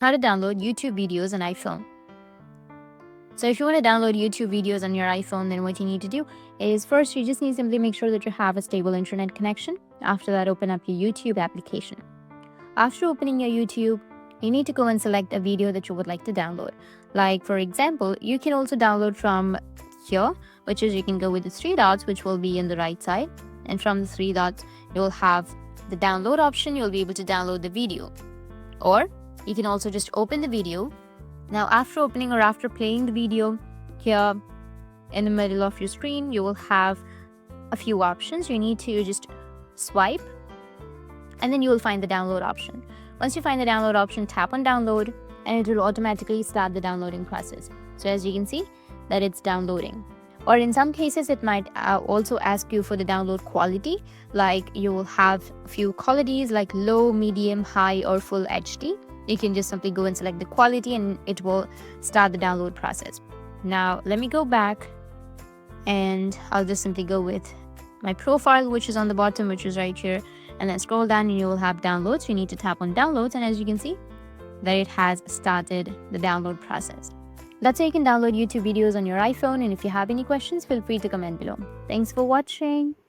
how to download YouTube videos on iPhone. So if you want to download YouTube videos on your iPhone, then what you need to do is first you just need to simply make sure that you have a stable internet connection. After that, open up your YouTube application. After opening your YouTube, you need to go and select a video that you would like to download. Like for example, you can also download from here, which is you can go with the three dots, which will be in the right side. And from the three dots, you will have the download option. You'll be able to download the video. Or you can also just open the video. Now, after opening or after playing the video, here in the middle of your screen, you will have a few options. You need to just swipe and then you will find the download option. Once you find the download option, tap on download and it will automatically start the downloading process. So as you can see that it's downloading. Or in some cases, it might also ask you for the download quality. Like you will have a few qualities like low, medium, high, or full HD. You can just simply go and select the quality and it will start the download process. Now, let me go back and I'll just simply go with my profile, which is on the bottom, which is right here. And then scroll down and you will have downloads. You need to tap on downloads. And as you can see that it has started the download process. That's how you can download YouTube videos on your iPhone. And if you have any questions, feel free to comment below. Thanks for watching.